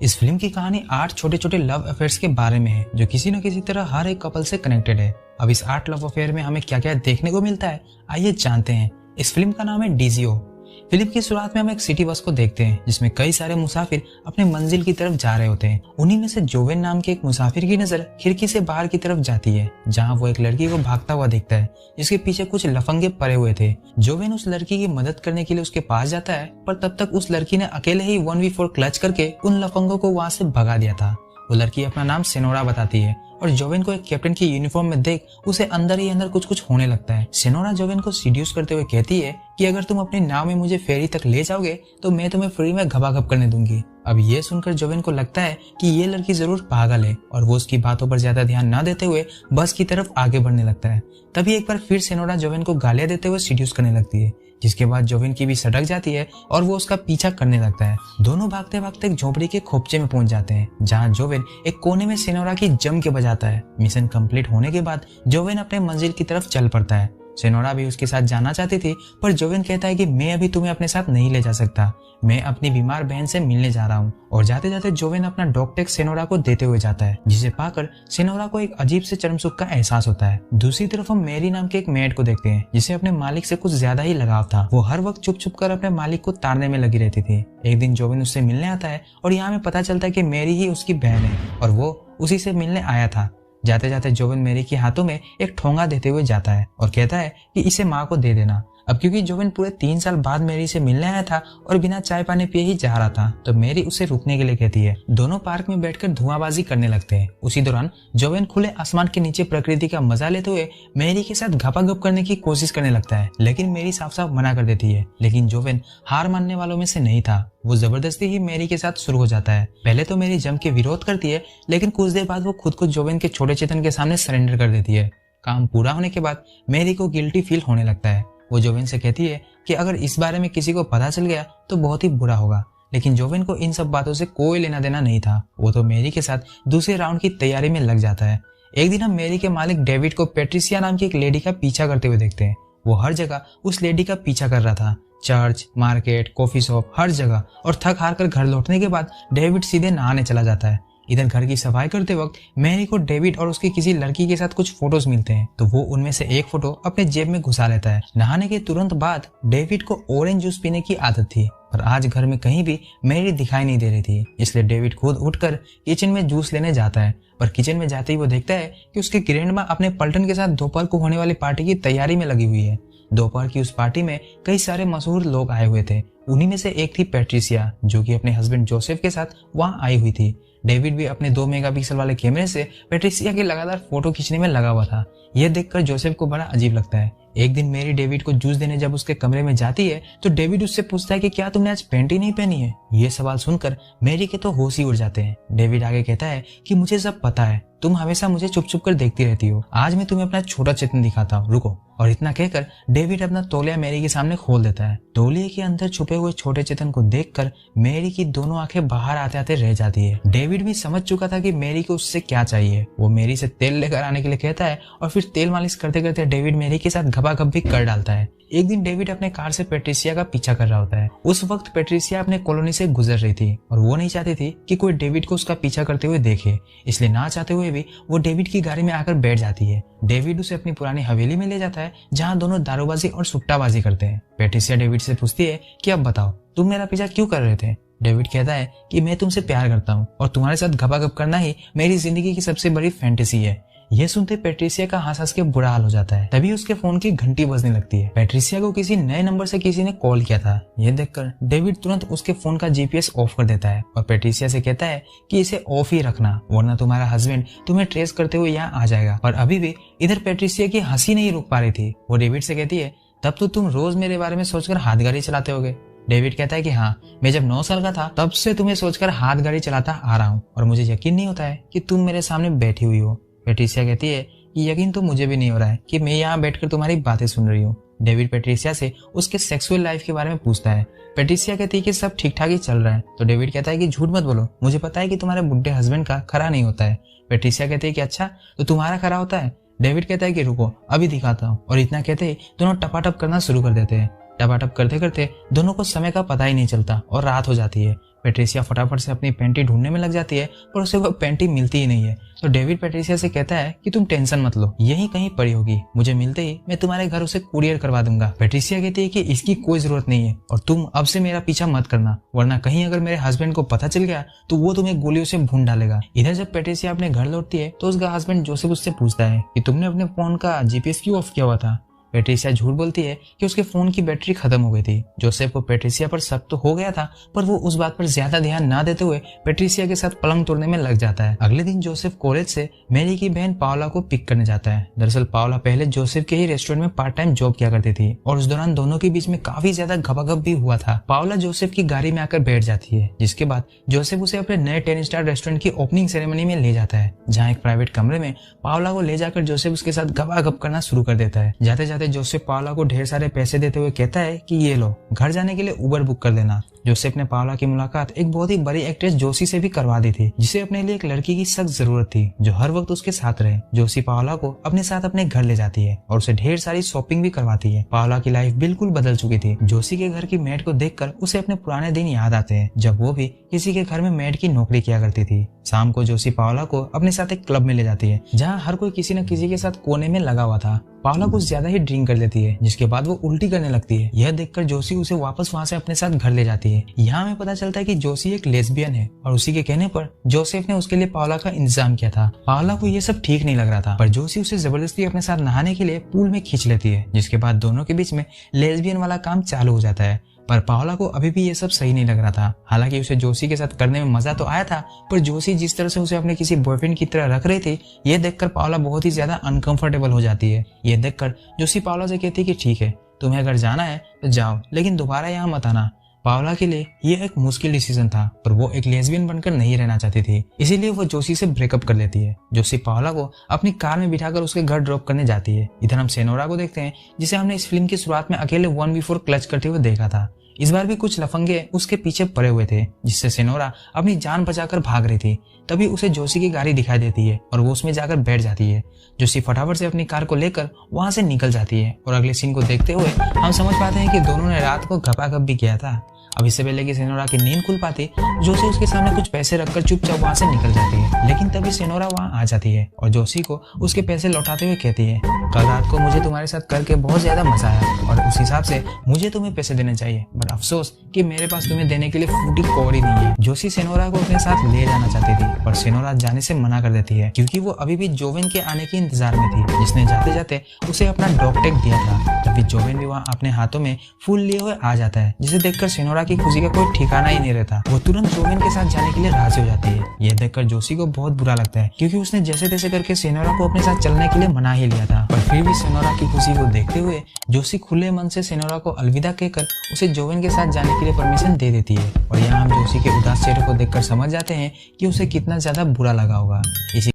इस फिल्म की कहानी 8 छोटे छोटे लव अफेयर्स के बारे में है जो किसी न किसी तरह हर एक कपल से कनेक्टेड है। अब इस 8 लव अफेयर में हमें क्या क्या देखने को मिलता है, आइए जानते हैं। इस फिल्म का नाम है डीजीओ। फिल्म की शुरुआत में हम एक सिटी बस को देखते हैं जिसमें कई सारे मुसाफिर अपने मंजिल की तरफ जा रहे होते हैं। उन्हीं में से जोवेन नाम के एक मुसाफिर की नजर खिड़की से बाहर की तरफ जाती है जहां वो एक लड़की को भागता हुआ देखता है जिसके पीछे कुछ लफंगे पड़े हुए थे। जोवेन उस लड़की की मदद करने के लिए उसके पास जाता है, पर तब तक उस लड़की ने अकेले ही 1v4 क्लच करके उन लफंगों को वहां से भगा दिया था। वो लड़की अपना नाम सेनोरा बताती है और जोवेन को एक कैप्टन की यूनिफॉर्म में देख उसे अंदर ही अंदर कुछ कुछ होने लगता है। सेनोरा जोवेन को सीड्यूस करते हुए कहती है कि अगर तुम अपनी नाव में मुझे फेरी तक ले जाओगे तो मैं तुम्हें फ्री में घबाघब करने दूंगी। अब ये सुनकर जोवेन को लगता है कि ये लड़की जरूर पागल है और वो उसकी बातों पर ज्यादा ध्यान न देते हुए बस की तरफ आगे बढ़ने लगता है। तभी एक बार फिर सेनोरा जोवेन को गालियां देते हुए सीड्यूस करने लगती है, जिसके बाद जोवेन की भी सटक जाती है और वो उसका पीछा करने लगता है। दोनों भागते भागते एक झोपड़ी के खोपचे में पहुंच जाते हैं जहां जोवेन एक कोने में सेनोरा की जम के बजाता है। मिशन कंप्लीट होने के बाद जोवेन अपने मंजिल की तरफ चल पड़ता है। सेनोरा भी उसके साथ जाना चाहती थी, पर जोवेन कहता है कि मैं अभी तुम्हें अपने साथ नहीं ले जा सकता, मैं अपनी बीमार बहन से मिलने जा रहा हूँ। और जाते जाते जोवेन अपना डॉग टैग सेनोरा को देते हुए जाता है, जिसे पाकर सेनोरा को एक अजीब से चरम सुख का एहसास होता है। दूसरी तरफ हम मैरी नाम के एक मेड को देखते हैं जिसे अपने मालिक से कुछ ज्यादा ही लगाव था। वो हर वक्त छुप छुप कर अपने मालिक को ताड़ने में लगी रहती थी। एक दिन जोवेन उससे मिलने आता है और यहाँ में पता चलता है कि मैरी ही उसकी बहन है और वो उसी से मिलने आया था। जाते जाते जोवेन मैरी के हाथों में एक ठोंगा देते हुए जाता है और कहता है कि इसे माँ को दे देना। अब क्योंकि जोवेन पूरे 3 साल बाद मैरी से मिलने आया था और बिना चाय पानी पिए ही जा रहा था, तो मैरी उसे रुकने के लिए कहती है। दोनों पार्क में बैठकर धुआंबाजी करने लगते हैं। उसी दौरान जोवेन खुले आसमान के नीचे प्रकृति का मजा लेते हुए मैरी के साथ घपाघप करने की कोशिश करने लगता है, लेकिन मैरी साफ साफ मना कर देती है। लेकिन जोवेन हार मानने वालों में से नहीं था। वो जबरदस्ती ही मैरी के साथ शुरू हो जाता है। पहले तो मैरी जम के विरोध करती है, लेकिन कुछ देर बाद वो खुद को जोवेन के छोटे चेतन के सामने सरेंडर कर देती है। काम पूरा होने के बाद मैरी को गिल्टी फील होने लगता है। वो जोवेन से कहती है कि अगर इस बारे में किसी को पता चल गया तो बहुत ही बुरा होगा, लेकिन जोवेन को इन सब बातों से कोई लेना देना नहीं था। वो तो मैरी के साथ दूसरे राउंड की तैयारी में लग जाता है। एक दिन हम मैरी के मालिक डेविड को पेट्रिसिया नाम की एक लेडी का पीछा करते हुए देखते हैं। वो हर जगह उस लेडी का पीछा कर रहा था, चर्च, मार्केट, कॉफी शॉप, हर जगह। और थक हार कर घर लौटने के बाद डेविड सीधे नहाने चला जाता है। इधर घर की सफाई करते वक्त मैरी को डेविड और उसकी किसी लड़की के साथ कुछ फोटोज मिलते हैं, तो वो उनमें से एक फोटो अपने जेब में घुसा लेता है। नहाने के तुरंत बाद डेविड को ऑरेंज जूस पीने की आदत थी, पर आज घर में कहीं भी मैरी दिखाई नहीं दे रही थी, इसलिए डेविड खुद उठकर किचन में जूस लेने जाता है। पर किचन में जाते ही वो देखता है कि उसकी ग्रैंडमा अपने पलटन के साथ दोपहर को होने वाली पार्टी की तैयारी में लगी हुई है। दोपहर की उस पार्टी में कई सारे मशहूर लोग आए हुए थे। उन्हीं में से एक थी पेट्रिसिया, जो कि अपने हस्बैंड जोसेफ के साथ वहां आई हुई थी। डेविड भी अपने 2 मेगापिक्सल वाले कैमरे से पेट्रिसिया की लगातार फोटो खींचने में लगा हुआ था। यह देखकर जोसेफ को बड़ा अजीब लगता है। एक दिन मैरी डेविड को जूस देने जब उसके कमरे में जाती है तो डेविड उससे पूछता है कि क्या तुमने आज पैंट ही नहीं पहनी है। ये सवाल सुनकर मैरी के तो होश ही उड़ जाते हैं। डेविड आगे कहता है कि मुझे सब पता है, तुम हमेशा मुझे चुप चुप कर देखती रहती हो, आज मैं तुम्हें अपना छोटा चेतन दिखाता हूँ, रुको। और इतना कहकर डेविड अपना तौलिया मैरी के सामने खोल देता है। तौलिए के अंदर छुपे हुए छोटे चेतन को देखकर मैरी की दोनों आंखें बाहर आते आते रह जाती है। डेविड भी समझ चुका था कि मैरी को उससे क्या चाहिए। वो मैरी से तेल लेकर आने के लिए कहता है और फिर तेल मालिश करते करते डेविड मैरी के साथ घपाघप भी कर डालता है। एक दिन डेविड अपने कार से पेट्रिसिया का पीछा कर रहा होता है। उस वक्त पेट्रिसिया अपने कॉलोनी से गुजर रही थी और वो नहीं चाहती थी कि कोई डेविड को उसका पीछा करते हुए देखे, इसलिए ना चाहते हुए भी वो डेविड की गाड़ी में आकर बैठ जाती है। डेविड उसे अपनी पुरानी हवेली में ले जाता है जहाँ दोनों दारूबाजी और सुट्टाबाजी करते हैं। पेट्रिसिया डेविड से पूछती है कि अब बताओ तुम मेरा पीछा क्यों कर रहे थे। डेविड कहता है कि मैं तुमसे प्यार करता हूँ और तुम्हारे साथ घपाघप करना ही मेरी जिंदगी की सबसे बड़ी फैंटेसी है। यह सुनते पेट्रिसिया का हंस हंस के बुरा हाल हो जाता है। तभी उसके फोन की घंटी बजने लगती है। पेट्रिसिया को किसी नए नंबर से किसी ने कॉल किया था। यह देखकर डेविड तुरंत उसके फोन का जीपीएस ऑफ कर देता है और पेट्रिसिया से कहता है कि इसे ऑफ ही रखना, वरना तुम्हारा हस्बैंड तुम्हें ट्रेस करते हुए यहाँ आ जाएगा। पर अभी भी इधर पेट्रिसिया की हंसी नहीं रुक पा रही थी। वो डेविड से कहती है, तब तो तुम रोज मेरे बारे में सोचकर हाथ गाड़ी चलाते होगे। डेविड कहता है कि हाँ, मैं जब 9 साल का था तब से तुम्हें सोचकर हाथ गाड़ी चलाता आ रहा हूँ और मुझे यकीन नहीं होता है कि तुम मेरे सामने बैठी हुई हो। पेट्रिसिया कहती है कि यकीन तो मुझे भी नहीं हो रहा है कि मैं यहाँ बैठकर तुम्हारी बातें सुन रही हूँ। डेविड पेट्रिसिया से उसके सेक्सुअल लाइफ के बारे में पूछता है। पेट्रिसिया कहती है कि सब ठीक ठाक ही चल रहा है। तो डेविड कहता है कि झूठ मत बोलो, मुझे पता है कि तुम्हारे बुढ़े हस्बैंड का खरा नहीं होता है। पेट्रिसिया कहती है कि अच्छा, तो तुम्हारा खरा होता है। डेविड कहता है कि रुको, अभी दिखाता हूँ। और इतना कहते ही दोनों टपाटप करना शुरू कर देते हैं। टपाटप करते करते दोनों को समय का पता ही नहीं चलता और रात हो जाती है। पेट्रिसिया फटाफट से अपनी पेंटी ढूंढने में लग जाती है पर उसे वो पेंटी मिलती ही नहीं है। तो डेविड पेट्रिसिया से कहता है कि तुम टेंशन मत लो, यही कहीं पड़ी होगी, मुझे मिलते ही मैं तुम्हारे घर उसे कुरियर करवा दूंगा। पेट्रिसिया कहती है कि इसकी कोई जरूरत नहीं है और तुम अब से मेरा पीछा मत करना, वरना कहीं अगर मेरे हस्बैंड को पता चल गया तो वो तुम्हें गोलियों से भून डालेगा। इधर जब पेट्रिसिया अपने घर लौटती है तो उसका हस्बैंड जोसेफ उससे पूछता है कि तुमने अपने फोन का जीपीएस क्यों ऑफ किया हुआ था। पेट्रिसिया झूठ बोलती है कि उसके फोन की बैटरी खत्म हो गई थी। जोसेफ को पेट्रिसिया पर शक तो हो गया था पर वो उस बात पर ज्यादा ध्यान ना देते हुए पेट्रिसिया के साथ पलंग तोड़ने में लग जाता है। अगले दिन जोसेफ कॉलेज से मैरी की बहन पावला को पिक करने जाता है। दरअसल पावला पहले जोसेफ के ही रेस्टोरेंट में पार्ट टाइम जॉब किया करती थी और उस दौरान दोनों के बीच में काफी ज्यादा घपाघप भी हुआ था। पावला जोसेफ की गाड़ी में आकर बैठ जाती है, जिसके बाद जोसेफ उसे अपने नए 10 स्टार रेस्टोरेंट की ओपनिंग सेरेमनी में ले जाता है, जहाँ एक प्राइवेट कमरे में पावला को ले जाकर जोसेफ उसके साथ घपाघप करना शुरू कर देता है। जाते जाते जोसेफ पावला को ढेर सारे पैसे देते हुए कहता है कि ये लो, घर जाने के लिए उबर बुक कर देना। जोसेफ ने पावला की मुलाकात एक बहुत ही बड़ी एक्ट्रेस जोशी से भी करवा दी थी, जिसे अपने लिए एक लड़की की सख्त जरूरत थी जो हर वक्त उसके साथ रहे। जोशी पावला को अपने साथ अपने घर ले जाती है और उसे ढेर सारी शॉपिंग भी करवाती है। पावला की लाइफ बिल्कुल बदल चुकी थी। जोशी के घर की मेड को देखकर उसे अपने पुराने दिन याद आते हैं, जब वो भी किसी के घर में मेड की नौकरी किया करती थी। शाम को जोशी पावला को अपने साथ एक क्लब में ले जाती है, जहाँ हर कोई किसी न किसी के साथ कोने में लगा हुआ था। पावला कुछ ज्यादा ही ड्रिंक कर लेती है, जिसके बाद वो उल्टी करने लगती है। यह देखकर जोशी उसे वापस वहाँ से अपने साथ घर ले जाती है। यहाँ हमें पता चलता है कि जोशी एक लेस्बियन है और उसी के कहने पर जोसेफ ने उसके लिए पावला का इंतजाम किया था। पावला को ये सब ठीक नहीं लग रहा था, पर जोशी उसे जबरदस्ती अपने साथ नहाने के लिए पूल में खींच लेती है, जिसके बाद दोनों के बीच में लेस्बियन वाला काम चालू हो जाता है। पर पावला को अभी भी ये सब सही नहीं लग रहा था। हालांकि उसे जोशी के साथ करने में मजा तो आया था, पर जोशी जिस तरह से उसे अपने किसी बॉयफ्रेंड की तरह रख रही थी, ये देखकर पावला बहुत ही ज्यादा अनकंफर्टेबल हो जाती है। ये देखकर जोशी पावला से कहती है कि ठीक है, तुम्हें अगर जाना है तो जाओ, लेकिन दोबारा यहाँ मत आना। पावला के लिए ये एक मुश्किल डिसीजन था, पर वो एक लेस्बियन बनकर नहीं रहना चाहती थी, इसीलिए वो जोशी से ब्रेकअप कर लेती है। जोशी पावला को अपनी कार में बिठाकर उसके घर ड्रॉप करने जाती है। इधर हम सेनोरा को देखते हैं, जिसे हमने इस फिल्म की शुरुआत में अकेले 1v4 क्लच करते हुए देखा था। इस बार भी कुछ लफंगे उसके पीछे पड़े हुए थे, जिससे सेनोरा अपनी जान बचाकर भाग रही थी। तभी उसे जोशी की गाड़ी दिखाई देती है और वो उसमें जाकर बैठ जाती है। जोशी फटाफट से अपनी कार को लेकर वहां से निकल जाती है और अगले सीन को देखते हुए हम समझ पाते हैं कि दोनों ने रात को घपाघप भी किया था। अब इससे पहले कि सेनोरा की नींद खुल पाती, जोशी उसके सामने कुछ पैसे रखकर चुपचाप वहां से निकल जाती है। लेकिन तभी सेनोरा वहां आ जाती है और जोशी को उसके पैसे लौटाते हुए कहती है, कल रात को मुझे तुम्हारे साथ करके बहुत ज्यादा मजा आया और उस हिसाब से मुझे तुम्हें पैसे देने चाहिए, बट अफसोस कि मेरे पास तुम्हें देने के लिए फूटी कौड़ी नहीं है। जोशी सेनोरा को अपने साथ ले जाना चाहती थी, पर सेनोरा जाने से मना कर देती है, क्योंकि वो अभी भी जोवेन के आने के इंतजार में थी, जिसने जाते जाते उसे अपना डॉग टैग दिया था। तभी जोवेन भी वहाँ अपने हाथों में फूल लिए हुए आ जाता है, जिसे देखकर सेनोरा की खुशी का कोई ठिकाना ही नहीं रहता। वो तुरंत जोवेन के साथ जाने के लिए राजी हो जाती है। यह देखकर जोशी को बहुत बुरा लगता है, क्योंकि उसने जैसे तैसे करके सेनोरा को अपने साथ चलने के लिए मना ही लिया था, पर फिर भी सेनोरा की खुशी को देखते हुए जोशी खुले मन से सेनोरा को अलविदा कहकर उसे जोवेन के साथ जाने के लिए परमिशन दे देती है। और यहाँ हम जोशी के उदास चेहरे को देखकर समझ जाते हैं कि उसे कितना ज्यादा बुरा लगा होगा। इसी